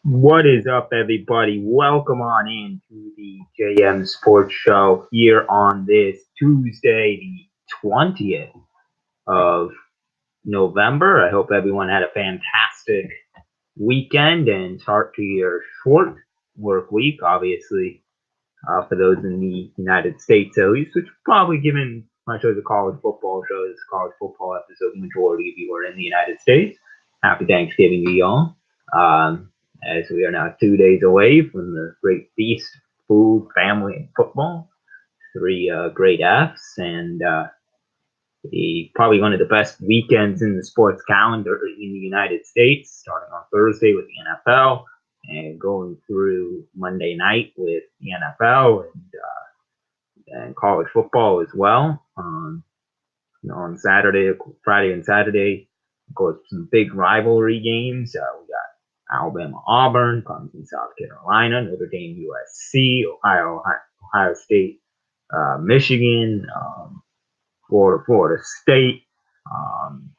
What is up, everybody? Welcome on in to the JM Sports Show here on this Tuesday, the 20th of November. I hope everyone had a fantastic weekend and start to your short work week, obviously, for those in the United States at least, which probably given my show's a college football show, this college football episode, the majority of you are in the United States. Happy Thanksgiving to y'all. As we are now 2 days away from the great feast, food, family, and football. Three great Fs, and probably one of the best weekends in the sports calendar in the United States, starting on Thursday with the NFL and going through Monday night with the NFL and college football as well. On Saturday, Friday, and Saturday, of course, some big rivalry games. We got Alabama, Auburn, Clemson, South Carolina, Notre Dame, USC, Ohio State, Michigan, Florida State. Um,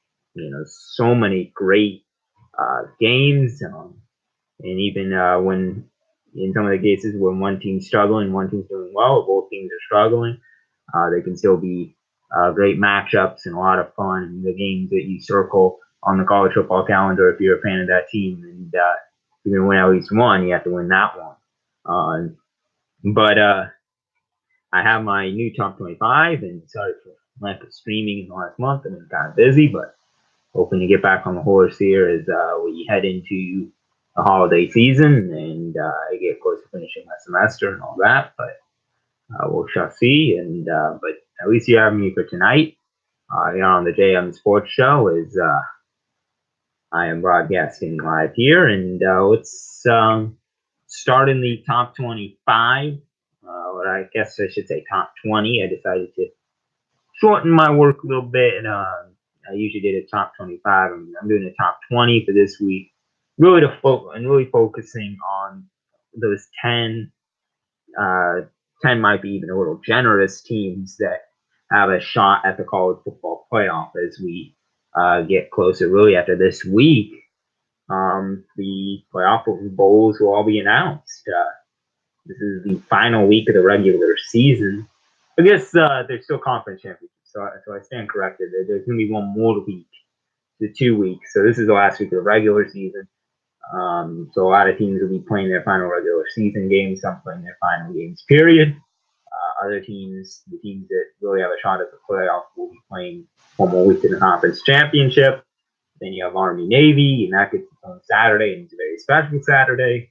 so many great games, and even when in some of the cases when one team's struggling, one team's doing well, both teams are struggling, they can still be great matchups and a lot of fun. And the games that you circle on the college football calendar, if you're a fan of that team, and you're going to win at least one, you have to win that one. But I have my new top 25, and sorry for lack of streaming in the last month. I've been kind of busy, but hoping to get back on the horse here as we head into the holiday season and I get close to finishing my semester and all that. But we shall see. And but at least you have me for tonight. Here on the JM Sports Show is I am broadcasting live here, and let's start in the top 25. Or I guess I should say top 20. I decided to shorten my work a little bit, and I usually did a top 25. I'm doing a top 20 for this week, really really focusing on those 10. 10 might be even a little generous teams that have a shot at the college football playoff as we get closer. Really, after this week, the playoff bowls will all be announced. This is the final week of the regular season. I guess there's still conference championships, so I stand corrected. There's going to be one more week, the 2 weeks. So this is the last week of the regular season. So a lot of teams will be playing their final regular season games, some playing their final games, period. Other teams, the teams that really have a shot at the playoff, will be playing one more week in the conference championship. Then you have Army Navy, and that gets on Saturday, and it's a very special Saturday.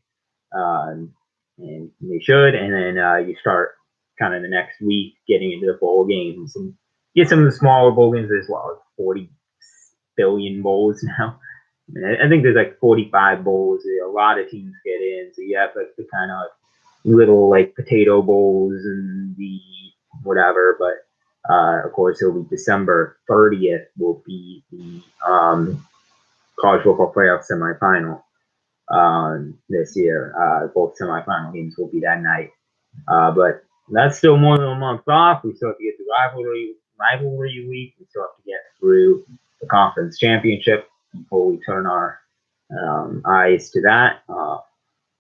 And they should. And then you start kind of the next week getting into the bowl games and get some of the smaller bowl games as well. 40 billion bowls now. I think there's like 45 bowls. A lot of teams get in, so you have like the kind of little like potato bowls and the whatever. But of course, it'll be December 30th. Will be the college football playoff semifinal this year. Both semifinal games will be that night. But that's still more than a month off. We still have to get through rivalry week. We still have to get through the conference championship before we turn our eyes to that.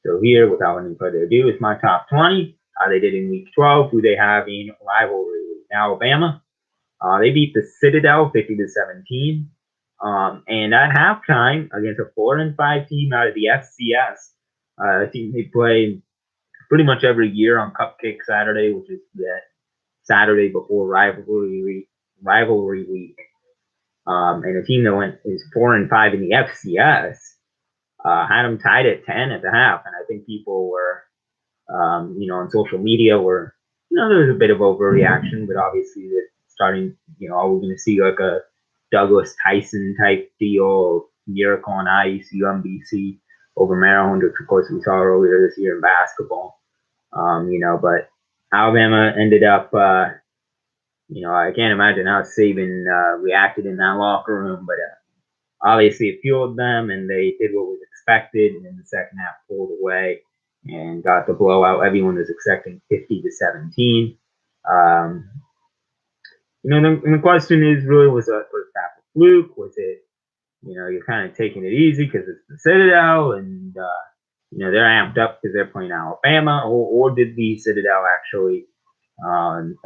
So here, without any further ado, is my top 20. They did in week 12. Who they have in rivalry week? Alabama. They beat the Citadel 50-17. And at halftime, against a 4-5 team out of the FCS, a team they play pretty much every year on Cupcake Saturday, which is that Saturday before rivalry week. And a team that is 4-5 in the FCS had them tied at 10 at the half, and I think people were, on social media were, there was a bit of overreaction, but obviously that starting, are we going to see like a Douglas Tyson type deal, Miracle on Ice, UMBC over Maryland, which of course we saw earlier this year in basketball. But Alabama ended up, I can't imagine how Saban reacted in that locker room, but obviously it fueled them, and they did what was expected, and in the second half pulled away and got the blowout. Everyone was expecting 50-17. The question is really, was that first half a fluke? Was it, you're kind of taking it easy because it's the Citadel, and they're amped up because they're playing Alabama, or did the Citadel actually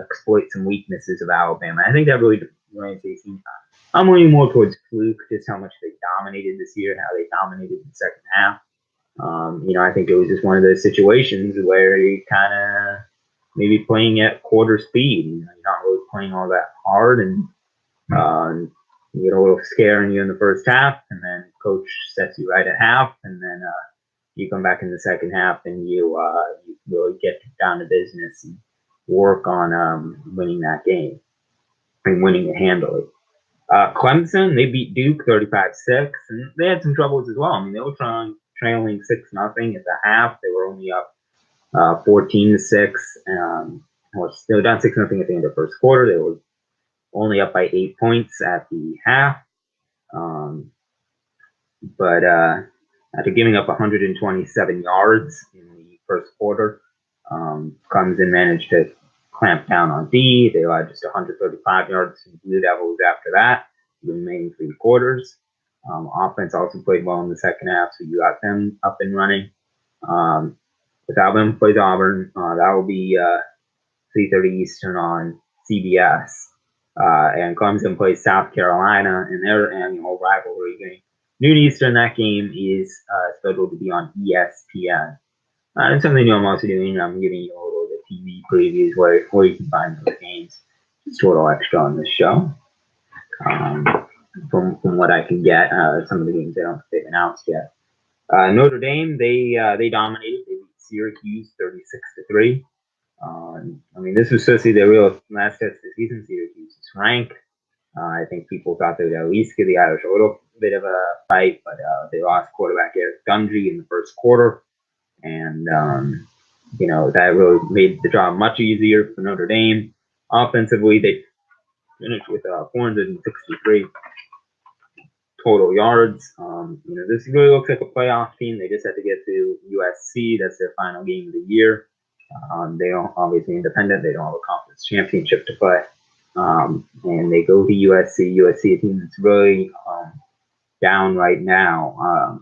exploit some weaknesses of Alabama? I think that really remains to be seen. I'm leaning more towards fluke, just how much they dominated this year, how they dominated the second half. I think it was just one of those situations where you kind of maybe playing at quarter speed. You're not really playing all that hard, and you get a little scaring you in the first half, and then coach sets you right at half, and then you come back in the second half and you really get down to business and work on winning that game and winning it handily. Clemson, they beat Duke 35-6, and they had some troubles as well. I mean, they were trailing 6-0 at the half. They were only up 14-6. Or they were down 6-0 at the end of the first quarter. They were only up by 8 points at the half. But after giving up 127 yards in the first quarter, Clemson managed to clamp down on D. They allowed just 135 yards to the Blue Devils after that, the remaining 3 quarters. Offense also played well in the second half, so you got them up and running. With Alabama plays Auburn, that will be 3:30 Eastern on CBS. And Clemson plays South Carolina in their annual rivalry game. Noon Eastern, that game is scheduled to be on ESPN. And something new I'm also doing, I'm giving you a little bit of TV previews where you can find those games. Just a little extra on this show. From what I can get, some of the games they've announced yet. Notre Dame, they dominated. They beat Syracuse 36-3. I mean, this was supposed to be their real last test of the season. Syracuse is ranked. I think people thought they would at least give the Irish a little bit of a fight, but they lost quarterback Eric Dungey in the first quarter. And, that really made the job much easier for Notre Dame. Offensively, they finished with 463 total yards. This really looks like a playoff team. They just had to get to USC. That's their final game of the year. They don't obviously independent. They don't have a conference championship to play. And they go to USC. USC, a team that's really down right now.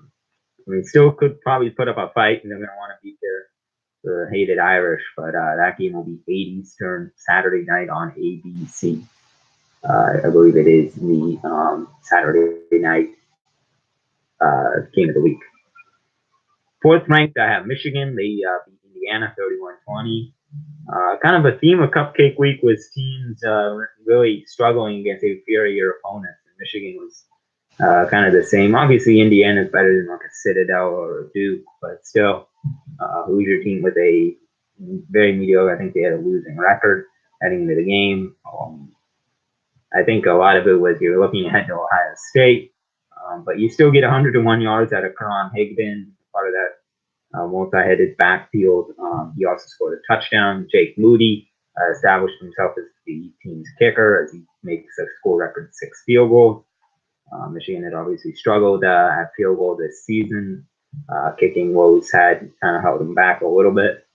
Still could probably put up a fight, and they're going to want to beat their hated Irish. But that game will be 8 Eastern Saturday night on ABC. I believe it is the Saturday night game of the week. Fourth ranked, I have Michigan. They beat Indiana 31-20. Kind of a theme of Cupcake Week was teams really struggling against inferior opponents. And Michigan was kind of the same. Obviously, Indiana is better than like a Citadel or a Duke, but still, Hoosier team with a very mediocre. I think they had a losing record heading into the game. I think a lot of it was you're looking ahead to Ohio State, but you still get 101 yards out of Karan Higdon, part of that multi-headed backfield. He also scored a touchdown. Jake Moody established himself as the team's kicker as he makes a school record 6 field goals. Michigan had obviously struggled at field goal this season. Kicking woes had kind of held them back a little bit.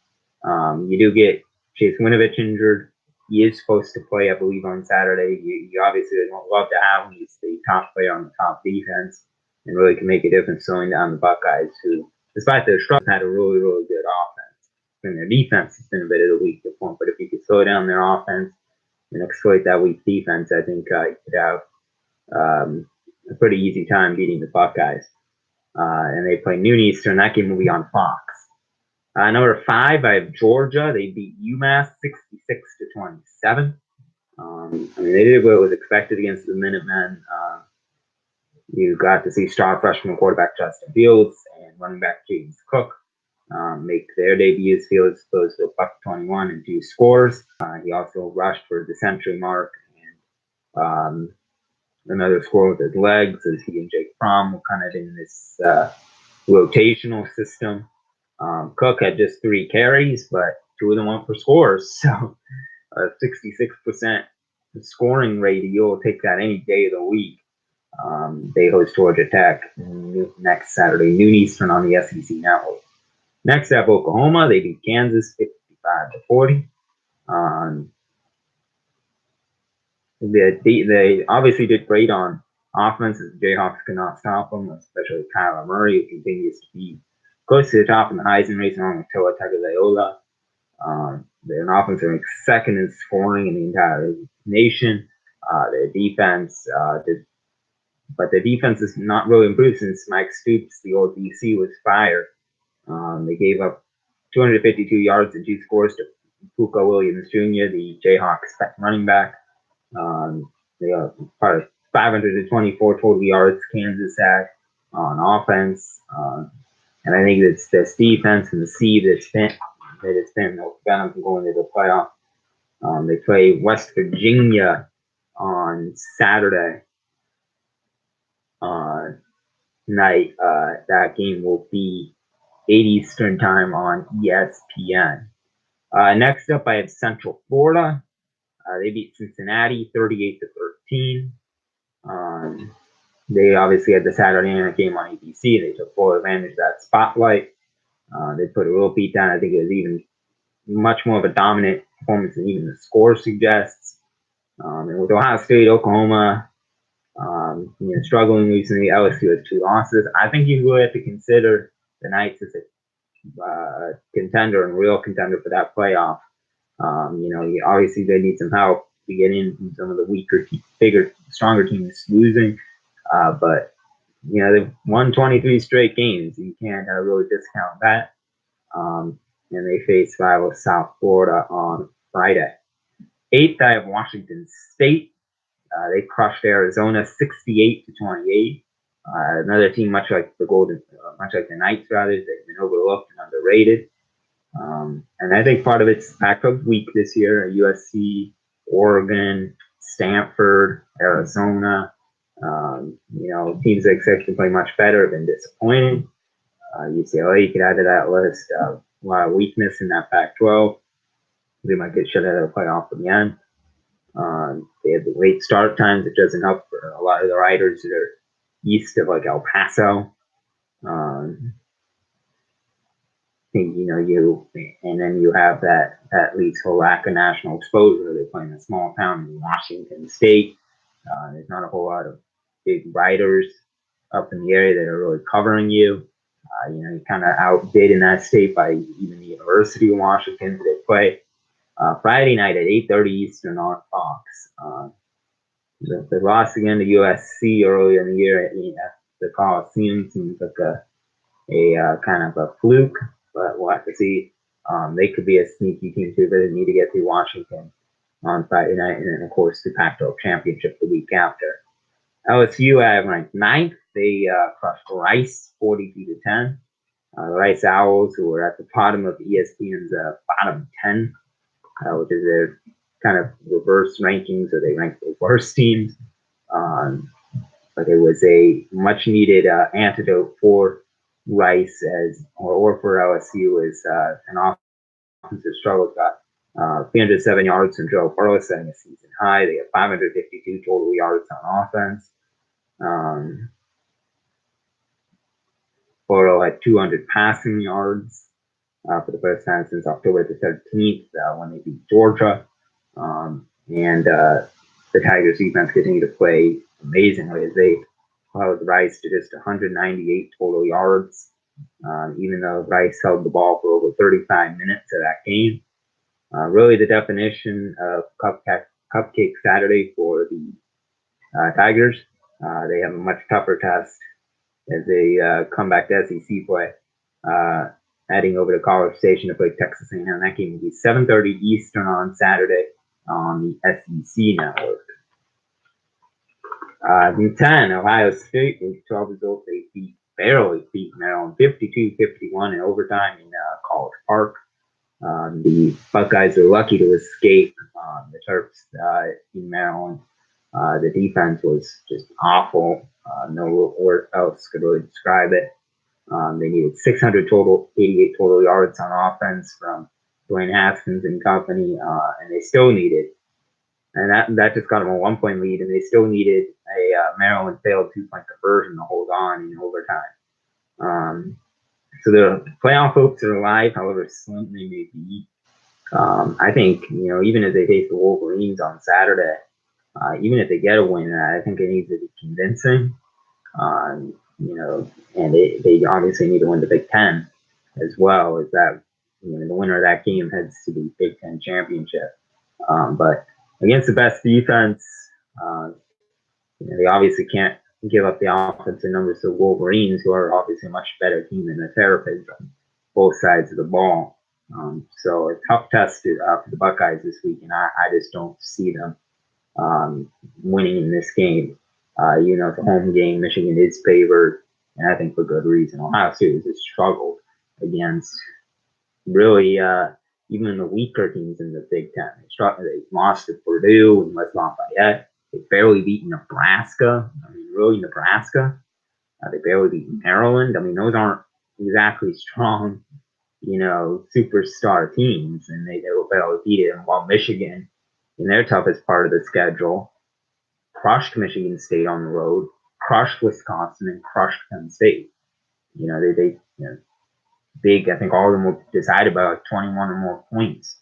You do get Chase Winovich injured. He is supposed to play, I believe, on Saturday. You obviously would love to have him. He's the top player on the top defense and really can make a difference slowing down the Buckeyes, who, despite their struggles, had a really, really good offense. And their defense has been a bit of a weak point. But if you could slow down their offense and exploit that weak defense, I think you could have a pretty easy time beating the Buckeyes. And they play noon Eastern. That game will be on Fox. Number 5, I have Georgia. They beat UMass 66-27. They did what was expected against the Minutemen. You got to see star freshman quarterback Justin Fields and running back James Cook make their debuts. Fields closed to $121 and 2 scores. He also rushed for the century mark and another score with his legs as he and Jake Fromm were kind of in this rotational system. Cook had just 3 carries, but 2 of them went for scores. So a 66% scoring rate, you'll take that any day of the week. They host Georgia Tech next Saturday, noon Eastern on the SEC Network. Next up, Oklahoma. They beat Kansas 55-40. They obviously did great on offense. The Jayhawks could not stop them, especially Kyler Murray, who continues to be close to the top in the Heisman race along with Tua Tagovailoa. They're an offense that ranks second in scoring in the entire nation. Their defense, but the defense has not really improved since Mike Stoops, the old DC, was fired. They gave up 252 yards and 2 scores to Puka Williams Jr., the Jayhawks running back. They got part of 524 total yards Kansas had on offense. And I think it's this defense and the seed that's been them from going to the playoff. They play West Virginia on Saturday night. That game will be 8 Eastern time on ESPN. Next up, I have Central Florida. They beat Cincinnati 38-13. They obviously had the Saturday night game on ABC. They took full advantage of that spotlight. They put a real beat down. I think it was even much more of a dominant performance than even the score suggests. And with Ohio State, Oklahoma, struggling recently, LSU has 2 losses. I think you really have to consider the Knights as a contender and real contender for that playoff. Obviously they need some help to get in from some of the weaker, bigger, stronger teams losing. But they've won 23 straight games. You can't really discount that. And they face rival South Florida on Friday. 8th, I have Washington State. They crushed Arizona 68-28. Another team much like the Knights, rather, they've been overlooked and underrated. And I think part of it's Pac-12 week this year. USC, Oregon, Stanford, Arizona. Teams that expect to play much better have been disappointing. UCLA, you could add to that list. A lot of weakness in that Pac-12. They might get shut out of the playoff again. They have the late start times. It doesn't help for a lot of the riders that are east of El Paso. And then you have that leads to a lack of national exposure. They play in a small town in Washington State. There's not a whole lot of big riders up in the area that are really covering you. You're kind of outbid in that state by even the University of Washington. They play Friday night at 8:30 Eastern on Fox. The loss again to USC earlier in the year at the Coliseum seems like a kind of a fluke, but we'll have to see. They could be a sneaky team too, but they need to get through Washington on Friday night, and then of course the Pac-12 championship the week after. LSU I have ranked 9th. They crushed Rice 42-10. The Rice Owls, who are at the bottom of ESPN's bottom 10, which is their kind of reverse rankings, or they rank the worst teams. But it was a much needed antidote for Rice or for LSU as an offensive struggle. Got 307 yards from Joe Burrow, setting a season high. They have 552 total yards on offense. Burrow had 200 passing yards for the first time since October the 13th when they beat Georgia. And the Tigers defense continued to play amazingly as they held Rice to just 198 total yards, even though Rice held the ball for over 35 minutes of that game. Really the definition of Cupcake Saturday for the Tigers. They have a much tougher test as they come back to SEC play, heading over to College Station to play Texas A&M. That game will be 7:30 Eastern on Saturday on the SEC network. In 10, Ohio State, with 12 results, they barely beat Maryland 52-51 in overtime in College Park. The Buckeyes are lucky to escape the Terps in Maryland. The defense was just awful. No word else could really describe it. They needed 600 total, 88 total yards on offense from Dwayne Haskins and company, and they still needed, and that just got them a 1-point lead, and they still needed a Maryland failed 2-point conversion to hold on in overtime. So the playoff hopes are alive, however slim they may be. I think, even if they face the Wolverines on Saturday, even if they get a win, I think it needs to be convincing. And they obviously need to win the Big Ten. as well. Is that the winner of that game heads to the Big Ten championship. But against the best defense, uh, they obviously can't give up the offensive numbers to Wolverines, who are obviously a much better team than the Terrapins on both sides of the ball. So a tough test for the Buckeyes this week, and I just don't see them winning in this game. It's a home game. Michigan is favored, and I think for good reason. Ohio State has struggled against really even the weaker teams in the Big Ten. They lost to Purdue and West Lafayette. They barely beat Nebraska. I mean, really, Nebraska. They barely beat Maryland. I mean, those aren't exactly strong, superstar teams, and they were barely beat them. While Michigan, in their toughest part of the schedule, crushed Michigan State on the road, crushed Wisconsin, and crushed Penn State. Big. I think all of them were decided by like 21 or more points.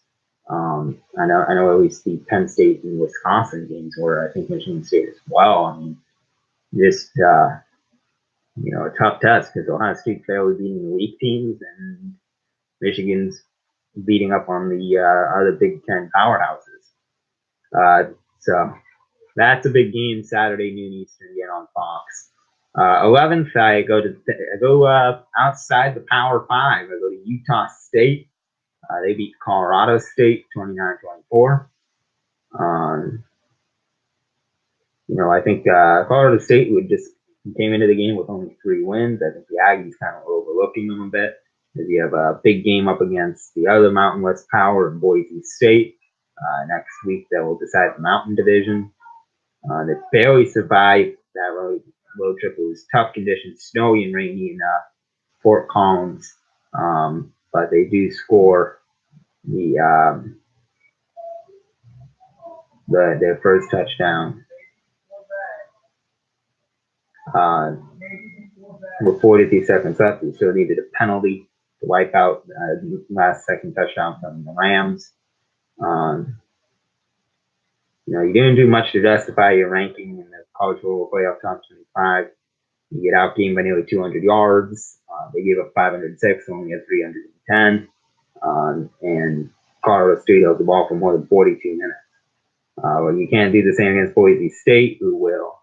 I know at least the Penn State and Wisconsin games were. I think Michigan State as well. I mean, just a tough test because Ohio State's barely beating the weak teams, and Michigan's beating up on the other Big Ten powerhouses. So that's a big game Saturday noon Eastern again on Fox. 11th, I go outside the Power Five. I go to Utah State. They beat Colorado State 29-24. I think Colorado State came into the game with only 3 wins. I think the Aggies kind of overlooking them a bit. Because you have a big game up against the other Mountain West Power in Boise State. Next week, that will decide the Mountain Division. They barely survived that road trip. It was tough conditions, snowy and rainy in Fort Collins. But they do score their first touchdown with 43 seconds left. They still needed a penalty to wipe out the last second touchdown from the Rams. You didn't do much to justify your ranking in the College Football Playoff Top 25. You get outgained by nearly 200 yards. They gave up 506, only had 310. And Colorado State held the ball for more than 42 minutes. Well, you can't do the same against Boise State, who will,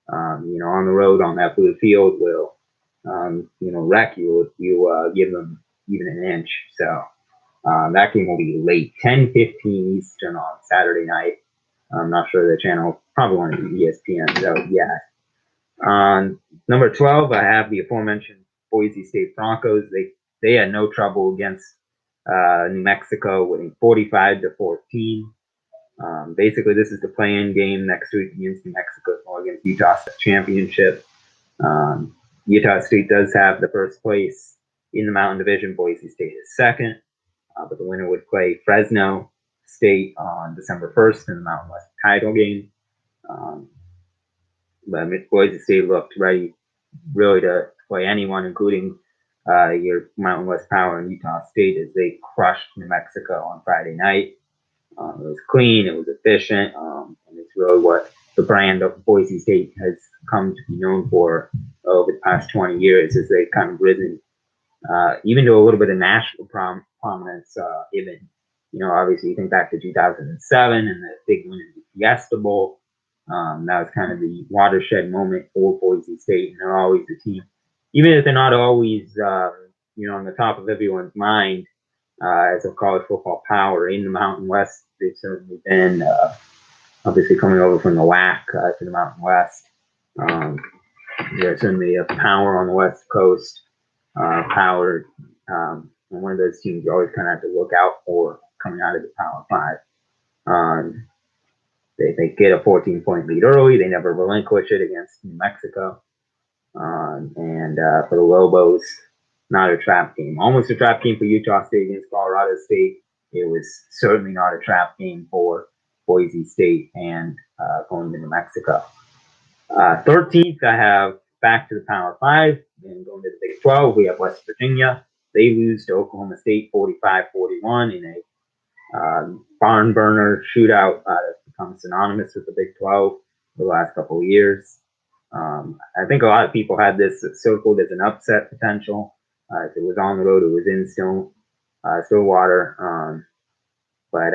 on the road on that blue field, will, wreck you if you give them even an inch. So that game will be late, 10:15 Eastern on Saturday night. I'm not sure the channel probably won't be ESPN. So yeah. Number 12, I have the aforementioned Boise State Broncos. They had no trouble against New Mexico, winning 45-14. Basically, this is the play-in game next week against New Mexico or against Utah State Championship. Utah State does have the first place in the Mountain Division. Boise State is second, but the winner would play Fresno State on December 1st in the Mountain West title game. But Boise State looked ready, really, to play anyone, including your Mountain West Power and Utah State, as they crushed New Mexico on Friday night. It was clean, it was efficient, and it's really what the brand of Boise State has come to be known for over the past 20 years, as they've kind of risen even to a little bit of national prominence. Even, obviously you think back to 2007 and the big win in the Fiesta Bowl. That was kind of the watershed moment for Boise State, and they're always the team, even if they're not always, on the top of everyone's mind as a college football power in the Mountain West. They've certainly been, obviously coming over from the WAC to the Mountain West. They're certainly a power on the West Coast, power, and one of those teams you always kind of have to look out for coming out of the Power Five. They get a 14-point lead early. They never relinquish it against New Mexico. And for the Lobos, not a trap game. Almost a trap game for Utah State against Colorado State. It was certainly not a trap game for Boise State and going to New Mexico. 13th, I have back to the Power 5. And going to the Big 12, we have West Virginia. They lose to Oklahoma State 45-41 in a barn burner shootout that's become synonymous with the Big 12 for the last couple of years. I think a lot of people had this circled as an upset potential. It was on the road. It was in Stillwater. But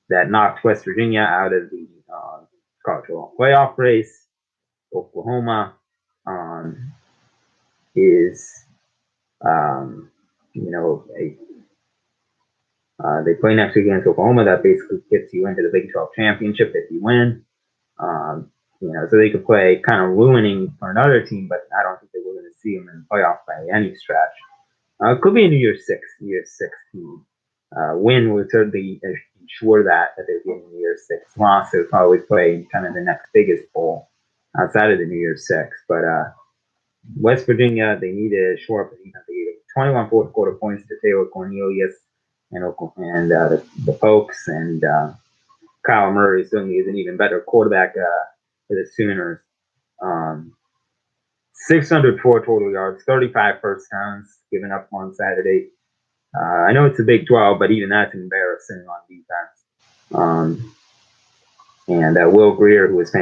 that knocked West Virginia out of the college football playoff race. Oklahoma is, you know, they play next week against Oklahoma. That basically gets you into the Big 12 championship if you win. So they could play kind of ruining for another team, but I don't think they were going to see them in the playoff by any stretch. It could be a Year 6 team. Win would certainly ensure that they're getting the Year 6 loss. They'll probably play kind of the next biggest bowl outside of the New Year's 6. But West Virginia, they need to shore up the defense. They gave 21 fourth quarter points to Taylor Cornelius and the Pokes, and Kyle Murray certainly is an even better quarterback for the Sooners. 604 total yards, 35 first downs given up on Saturday. I know it's a Big 12, but even that's embarrassing on defense. And Will Greer, who was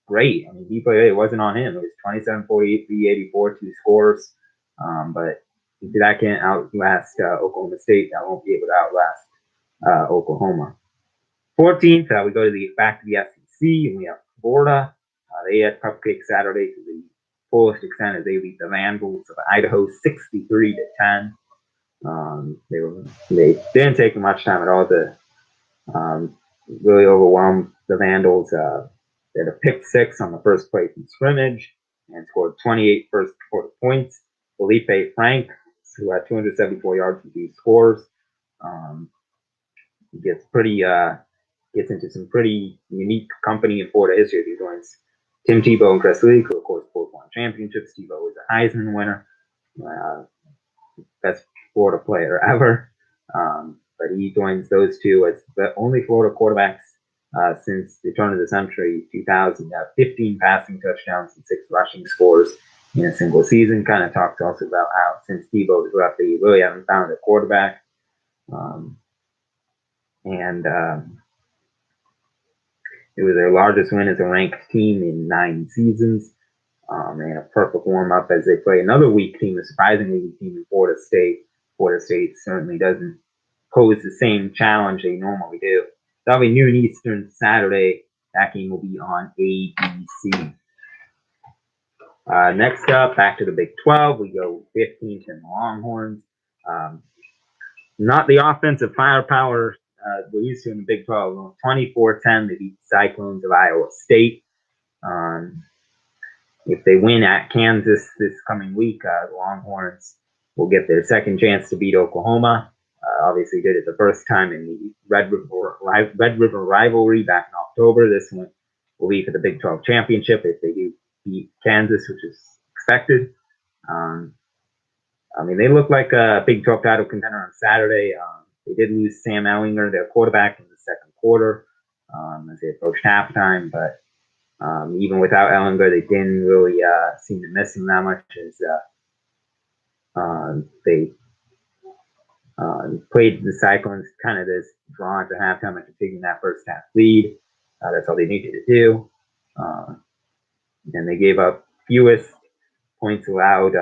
great. I mean, it wasn't on him. It was 27, 48, 384, 2 scores. But that can't outlast Oklahoma State. That won't be able to outlast Oklahoma. 14th, we go back to the SEC, and we have Florida. They had Cupcake Saturday to the fullest extent as they beat the Vandals of Idaho 63-10. They didn't take much time at all to really overwhelm the Vandals. They had a pick 6 on the first play from scrimmage and scored 28 first quarter points. Felipe Frank, who had 274 yards and 2 scores, gets into some pretty unique company in Florida history. He joins Tim Tebow and Chris Leak, who of course both won championships. Tebow was a Heisman winner, best Florida player ever. But he joins those two as the only Florida quarterbacks since the turn of the century, 2000, 15 passing touchdowns and 6 rushing scores in a single season. Kind of talks also about how since Tebow was left, they really haven't found a quarterback. It was their largest win as a ranked team in 9 seasons. And a perfect warm-up as they play another weak team, a surprisingly weak team in Florida State. Florida State certainly doesn't pose the same challenge they normally do. That'll be noon Eastern Saturday. That game will be on ABC. Next up, back to the Big 12. We go 15th in the Longhorns. Not the offensive firepower we're used to in the Big 12. 24-10, they beat the Cyclones of Iowa State. If they win at Kansas this coming week, the Longhorns will get their second chance to beat Oklahoma. Obviously did it the first time in the Red River Rivalry back in October. This one will be for the Big 12 championship if they do beat Kansas, which is expected. They look like a Big 12 title contender on Saturday. They did lose Sam Ehlinger, their quarterback, in the second quarter as they approached halftime. But even without Ehlinger, they didn't really seem to miss him that much as they played the Cyclones kind of this draw at the halftime after taking that first half lead. That's all they needed to do. And they gave up fewest points allowed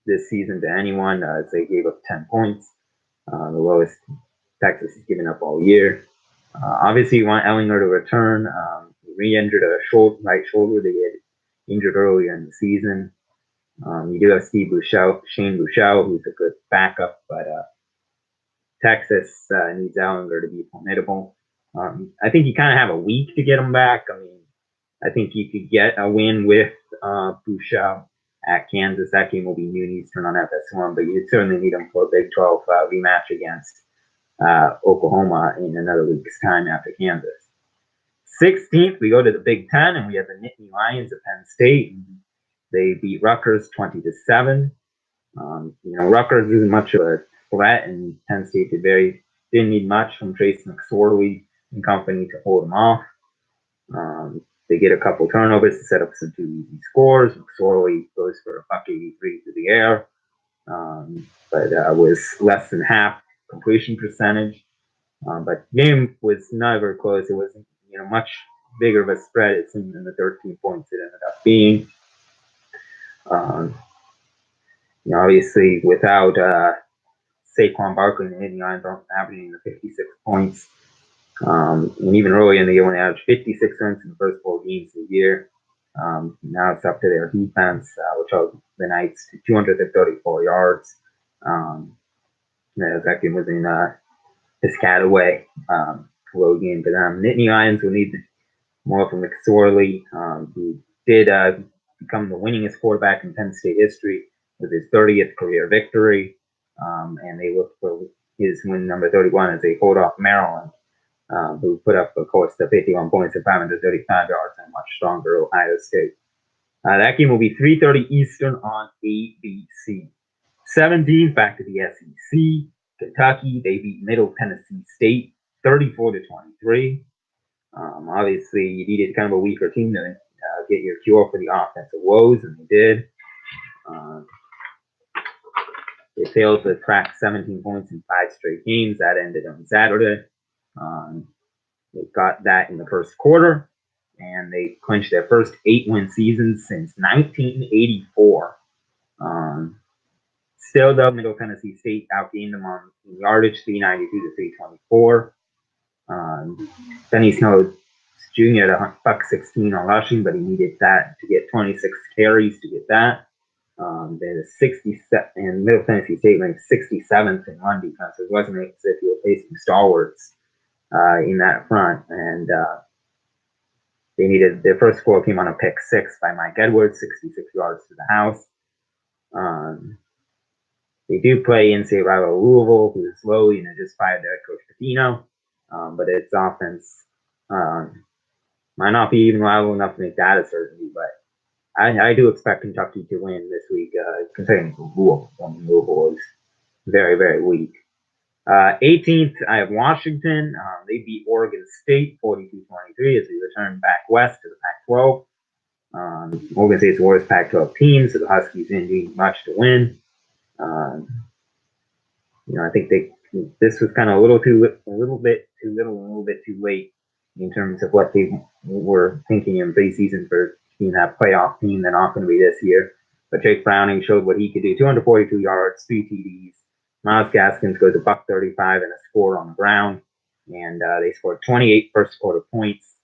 this season to anyone as they gave up 10 points. The lowest Texas has given up all year. Obviously, you want Ehlinger to return. He re-injured a right shoulder that he had injured earlier in the season. You do have Shane Buechele, who's a good backup, but Texas needs Ehlinger to be formidable. I think you kind of have a week to get him back. I think you could get a win with Buechele at Kansas. That game will be noon Eastern on FS1, but you certainly need him for a Big 12 rematch against Oklahoma in another week's time after Kansas. 16th, we go to the Big 10, and we have the Nittany Lions of Penn State. They beat Rutgers 20-7. Rutgers isn't much of a threat, and Penn State didn't need much from Trace McSorley and company to hold them off. They get a couple turnovers to set up some 2 easy scores. McSorley goes for a $183 through the air, but was less than half completion percentage. But the game was never close. It wasn't much bigger of a spread. It seemed than the 13 points it ended up being. Um, Obviously, without Saquon Barkley, the Nittany Lions aren't averaging the 56 points. And even earlier in the year, when they averaged 56 points in the first 4 games of the year, now it's up to their defense, which held the Knights to 234 yards. That game was in Piscataway, road game for them. Nittany Lions will need more from McSorley, who did become the winningest quarterback in Penn State history with his 30th career victory. And they look for his win number 31 as they hold off Maryland, who put up, of course, the 51 points and 535 yards and much stronger Ohio State. That game will be 3:30 Eastern on ABC. 17th, back to the SEC. Kentucky, they beat Middle Tennessee State 34-23. Obviously, you needed kind of a weaker team to get your cure for the offensive woes, and they did. They failed to crack 17 points in 5 straight games. That ended on Saturday. They got that in the first quarter, and they clinched their first 8-win season since 1984. Still, though, Middle Tennessee State outgained them on yardage, 392-324. Benny Snow Jr. had $116 on rushing, but he needed that to get 26 carries to get that. They're 67, and Middle Tennessee State ranked 67th in run defense. It wasn't as if you were facing stalwarts in that front, and they needed their first score came on a pick 6 by Mike Edwards, 66 yards to the house. They do play in-state rival Louisville, who is slowly and just fired their coach Patino, but its offense might not be even reliable enough to make that a certainty. But I do expect Kentucky to win this week, considering Louisville is very, very weak. 18th, I have Washington. They beat Oregon State 42-23 as they return back west to the Pac-12. Oregon State's the worst Pac-12 team, so the Huskies didn't do much to win. I think this was kind of a little bit too little, a little bit too late in terms of what they were thinking in preseason for being that playoff team. They're not going to be this year. But Jake Browning showed what he could do: 242 yards, 3 TDs. Miles Gaskins goes $135 and a score on the ground, and they scored 28 first quarter points.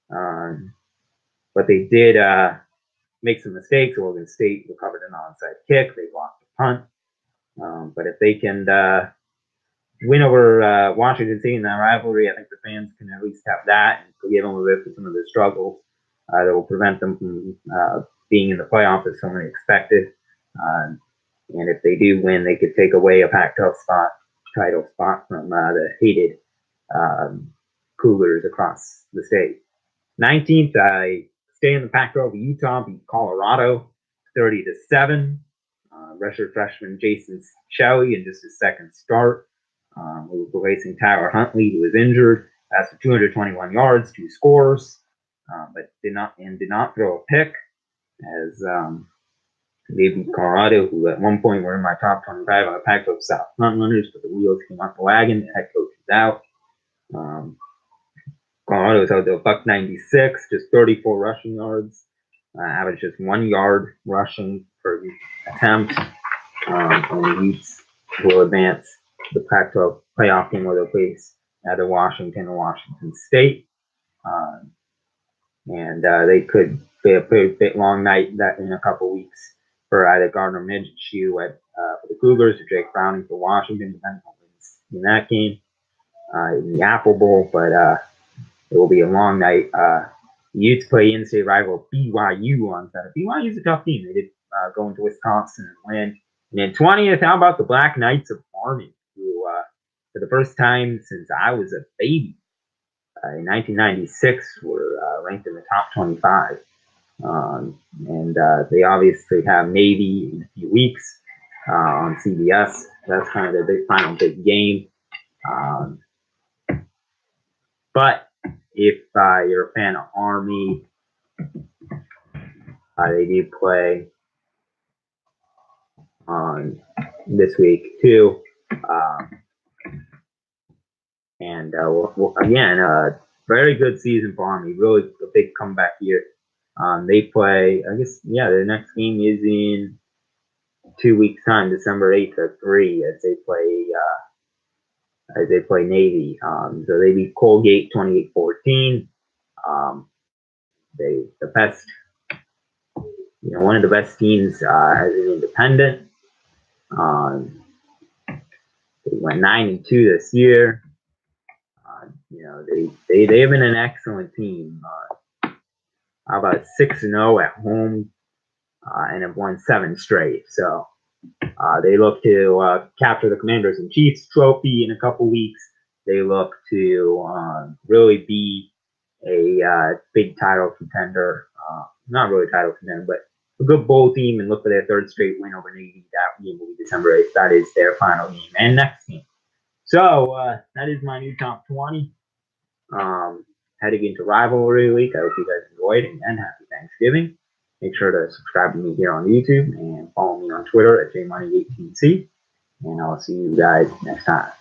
But they did make some mistakes. Oregon State recovered an onside kick. They blocked a punt. But if they can win over Washington State in that rivalry, I think the fans can at least have that and forgive them a bit for some of their struggles that will prevent them from being in the playoffs as so many expected. And if they do win, they could take away a Pac-12 title spot from the hated Cougars across the state. 19th, I stay in the Pac-12. Utah beat Colorado 30-7. Redshirt freshman Jason Shelley in just his second start, who was replacing Tyler Huntley, who was injured. That's for 221 yards, 2 scores, but did not throw a pick as they beat Colorado, who at one point were in my top 25 on the Pac-12 South front runners, but the wheels came off the wagon. The head coach is out. Colorado was out to $196, just 34 rushing yards, average just 1 yard rushing per attempt. And Utes will advance the Pac-12 playoff game where they'll face either Washington or Washington State. And they could be a pretty bit long night that in a couple weeks for either Gardner Minshew for the Cougars or Jake Browning for Washington, depending on wins in that game in the Apple Bowl. But it will be a long night. Utes play in-state rival BYU on Saturday. BYU is a tough team. They did go into Wisconsin and win. And then 20th, how about the Black Knights of Army, who for the first time since I was a baby in 1996 were ranked in the top 25. And they obviously have Navy in a few weeks on CBS. That's kind of their final big game. But if you're a fan of Army, they do play on this week too. And again, very good season for Army. Really a big comeback year They play, I guess, yeah, their next game is in 2 weeks' time, December 8th at 3, as they play Navy. So they beat Colgate 28-14. The best, one of the best teams as an independent. They went 9-2 this year. They have been an excellent team. How about 6-0 at home, and have won 7 straight. So they look to capture the Commanders and Chiefs trophy in a couple weeks. They look to really be a big title contender. Not really title contender, but a good bowl team, and look for their 3rd straight win over Navy. That game will be December 8th. That is their final game and next game. So that is my new top 20. Heading into Rivalry Week, I hope you guys enjoyed, and happy Thanksgiving. Make sure to subscribe to me here on YouTube and follow me on Twitter at jmoney18c. And I'll see you guys next time.